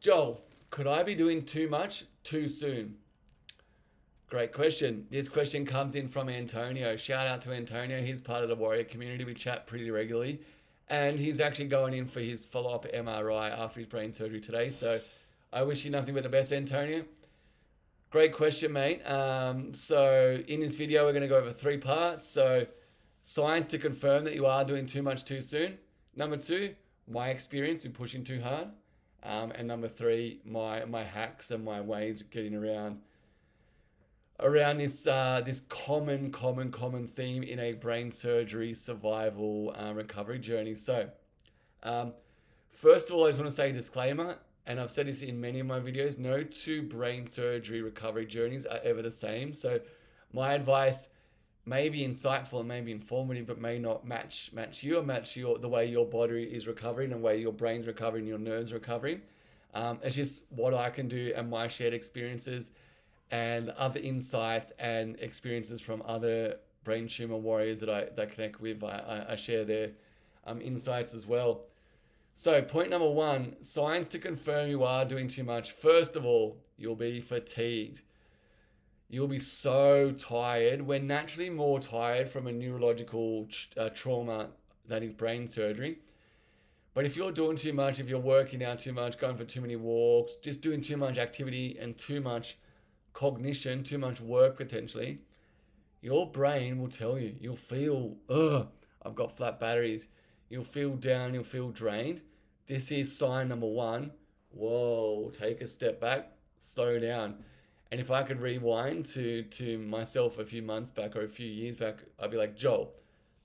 Joel, could I be doing too much too soon? Great question. This question comes in from Antonio. Shout out to Antonio. He's part of the Warrior community. We chat pretty regularly. And he's actually going in for his follow up MRI after his brain surgery today. So I wish you nothing but the best, Antonio. Great question, mate. So in this video, we're going to go over three parts. So science to confirm that you are doing too much too soon. Number two, my experience with pushing too hard. And number three, my hacks and my ways of getting around this common theme in a brain surgery survival recovery journey. So, um, first of all, I just want to say a disclaimer, and I've said this in many of my videos: no two brain surgery recovery journeys are ever the same. So, my advice may be insightful and may be informative, but may not match you or match the way your body is recovering and the way your brain's recovering, your nerves recovering. It's just what I can do and my shared experiences and other insights and experiences from other brain tumor warriors that I connect with. I share their insights as well. So point number one, signs to confirm you are doing too much. First of all, you'll be fatigued. You'll be so tired. We're naturally more tired from a neurological trauma that is brain surgery. But if you're doing too much, if you're working out too much, going for too many walks, just doing too much activity and too much cognition, too much work potentially, your brain will tell you. You'll feel, I've got flat batteries. You'll feel down, you'll feel drained. This is sign number one. Whoa, take a step back, slow down. And if I could rewind to myself a few months back or a few years back, I'd be like, Joel,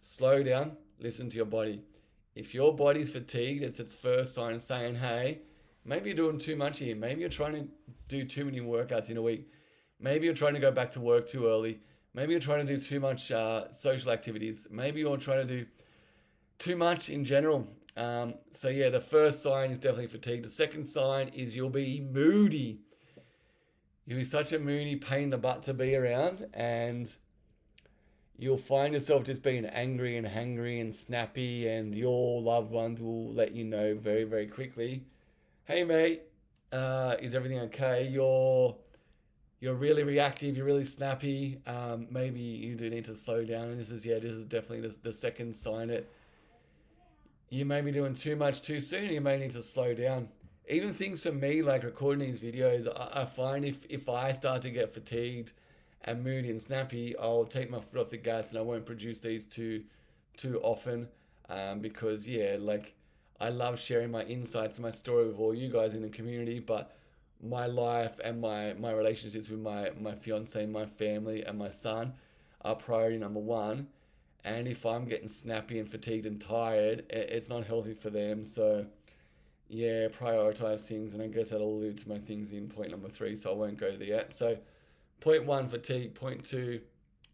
slow down, listen to your body. If your body's fatigued, it's its first sign of saying, hey, maybe you're doing too much here. Maybe you're trying to do too many workouts in a week. Maybe you're trying to go back to work too early. Maybe you're trying to do too much social activities. Maybe you're trying to do too much in general. So yeah, the first sign is definitely fatigue. The second sign is you'll be moody. You'll be such a moody pain in the butt to be around, and you'll find yourself just being angry and hangry and snappy, and your loved ones will let you know very, very quickly, hey mate, is everything okay? You're really reactive, you're really snappy. Maybe you do need to slow down. And this is definitely the second sign that you may be doing too much too soon. You may need to slow down. Even things for me, like recording these videos, I find if I start to get fatigued and moody and snappy, I'll take my foot off the gas and I won't produce these too often. Because yeah, like I love sharing my insights and my story with all you guys in the community, but my life and my relationships with my fiance, my family, and my son are priority number one. And if I'm getting snappy and fatigued and tired, it's not healthy for them. So yeah, prioritize things, and I guess that'll allude to my things in point number three, so I won't go there yet. So point one, fatigue. Point two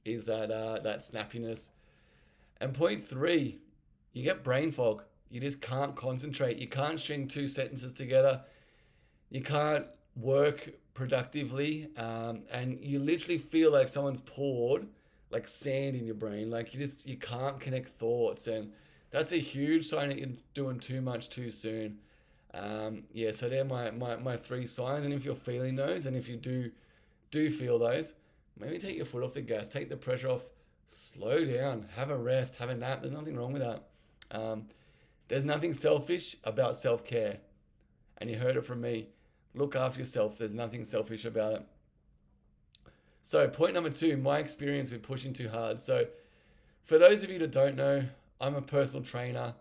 is that snappiness. And point three, you get brain fog. You just can't concentrate. You can't string two sentences together. You can't work productively, and you literally feel like someone's poured like sand in your brain. Like you can't connect thoughts, and that's a huge sign that you're doing too much too soon. Yeah, so they're my three signs, and if you're feeling those, and if you do feel those, maybe take your foot off the gas, take the pressure off, slow down, have a rest, have a nap. There's nothing wrong with that. There's nothing selfish about self-care, and you heard it from me. Look after yourself. There's nothing selfish about it. So point number two, my experience with pushing too hard. So for those of you that don't know, I'm a personal trainer.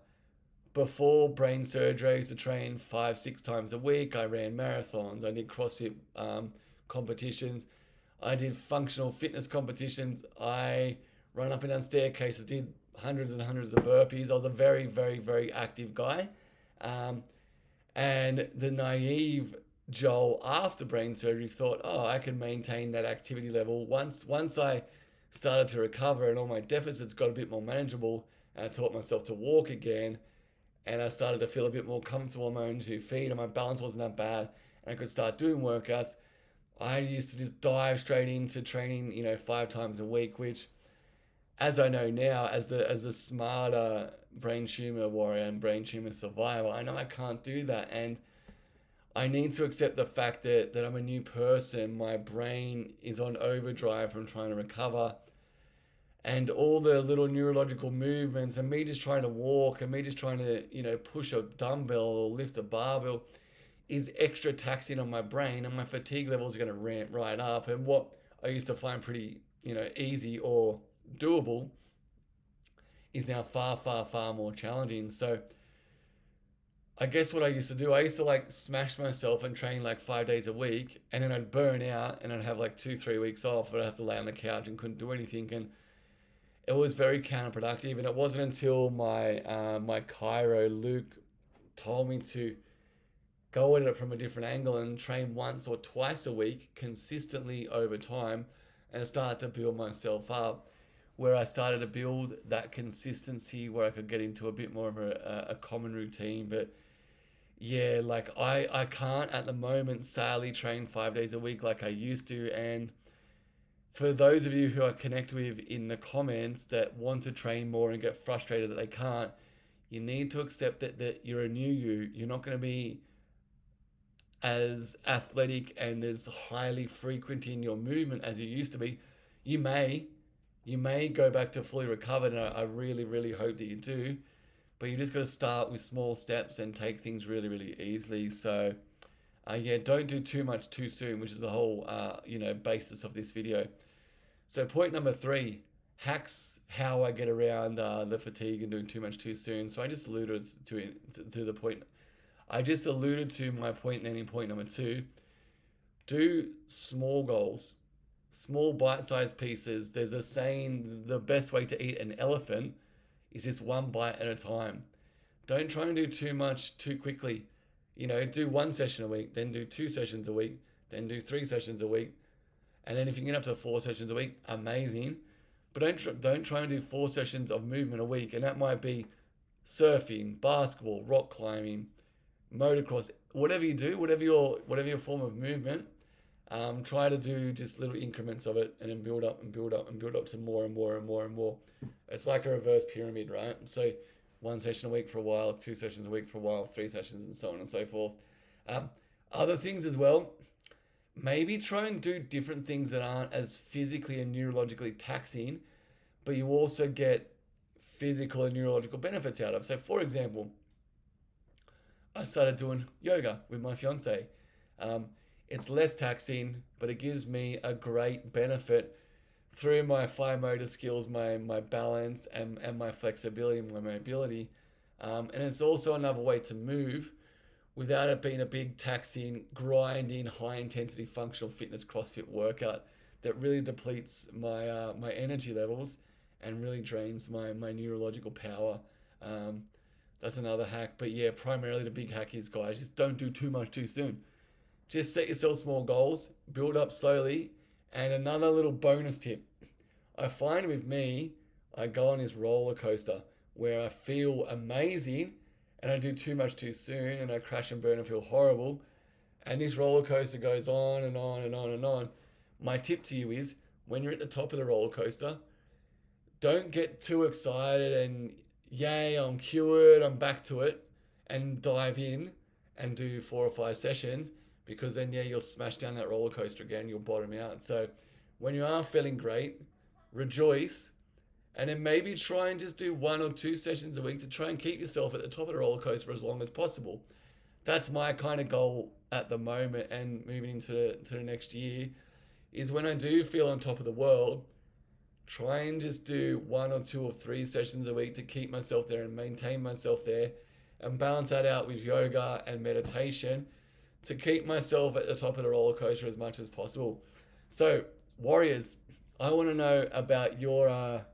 Before brain surgery, I used to train 5-6 times a week. I ran marathons. I did CrossFit competitions. I did functional fitness competitions. I ran up and down staircases, did hundreds and hundreds of burpees. I was a very, very, very active guy. And the naive Joel after brain surgery thought, oh, I can maintain that activity level. Once I started to recover and all my deficits got a bit more manageable, and I taught myself to walk again, and I started to feel a bit more comfortable on my own 2 feet, and my balance wasn't that bad, and I could start doing workouts. I used to just dive straight into training, 5 times a week, which, as I know now, as the smarter brain tumor warrior and brain tumor survivor, I know I can't do that. And I need to accept the fact that I'm a new person. My brain is on overdrive from trying to recover. And all the little neurological movements, and me just trying to walk, and me just trying to, push a dumbbell or lift a barbell is extra taxing on my brain, and my fatigue levels are going to ramp right up. And what I used to find pretty, easy or doable is now far, far, far more challenging. So I guess what I used to do, I used to like smash myself and train like 5 days a week, and then I'd burn out and I'd have like 2, 3 weeks off, but I'd have to lay on the couch and couldn't do anything. And it was very counterproductive. And it wasn't until my chiro, Luke, told me to go at it from a different angle and train once or twice a week consistently over time and start to build myself up, where I started to build that consistency where I could get into a bit more of a common routine. But yeah, like I can't at the moment sadly train 5 days a week like I used to. And for those of you who I connect with in the comments that want to train more and get frustrated that they can't, you need to accept that you're a new you. You're not going to be as athletic and as highly frequent in your movement as you used to be. You may go back to fully recovered, and I really, really hope that you do. But you just got to start with small steps and take things really, really easily. So, yeah, don't do too much too soon, which is the whole, basis of this video. So point number 3, hacks how I get around the fatigue and doing too much too soon. So I just alluded to the point. I just alluded to my point then in point number 2. Do small goals, small bite-sized pieces. There's a saying, the best way to eat an elephant is just one bite at a time. Don't try and do too much too quickly. Do 1 session a week, then do 2 sessions a week, then do 3 sessions a week. And then if you can get up to 4 sessions a week, amazing. But don't try and do 4 sessions of movement a week. And that might be surfing, basketball, rock climbing, motocross, whatever you do, whatever your form of movement. Try to do just little increments of it, and then build up and build up and build up to more and more and more and more. It's like a reverse pyramid, right? So 1 session a week for a while, 2 sessions a week for a while, 3 sessions, and so on and so forth. Other things as well, maybe try and do different things that aren't as physically and neurologically taxing, but you also get physical and neurological benefits out of. So for example, I started doing yoga with my fiance. It's less taxing, but it gives me a great benefit through my fine motor skills, my balance, and my flexibility and my mobility. And it's also another way to move without it being a big taxing, grinding, high intensity functional fitness CrossFit workout that really depletes my energy levels and really drains my neurological power. That's another hack. But yeah, primarily the big hack is, guys, just don't do too much too soon. Just set yourself small goals, build up slowly. And another little bonus tip, I find with me, I go on this roller coaster where I feel amazing and I do too much too soon and I crash and burn and feel horrible. And this roller coaster goes on and on and on and on. My tip to you is, when you're at the top of the roller coaster, don't get too excited and yay, I'm cured, I'm back to it, and dive in and do 4 or 5 sessions, because then you'll smash down that roller coaster again, you'll bottom out. So when you are feeling great, rejoice, and then maybe try and just do 1 or 2 sessions a week to try and keep yourself at the top of the roller coaster for as long as possible. That's my kind of goal at the moment, and moving into the next year, is when I do feel on top of the world, try and just do 1 or 2 or 3 sessions a week to keep myself there and maintain myself there, and balance that out with yoga and meditation to keep myself at the top of the roller coaster as much as possible. So, warriors, I want to know about your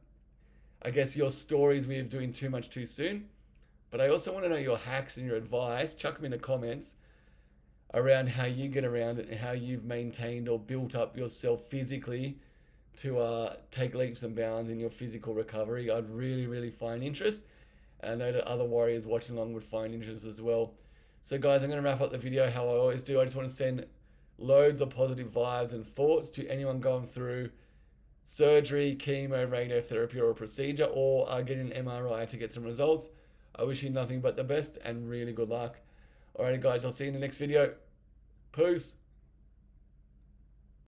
stories with doing too much too soon. But I also want to know your hacks and your advice. Chuck them in the comments around how you get around it and how you've maintained or built up yourself physically to take leaps and bounds in your physical recovery. I'd really, really find interest. And I know that other warriors watching along would find interest as well. So guys, I'm going to wrap up the video how I always do. I just want to send loads of positive vibes and thoughts to anyone going through surgery, chemo, radiotherapy, or a procedure, or getting an MRI to get some results. I wish you nothing but the best and really good luck. Alrighty guys, I'll see you in the next video. Peace.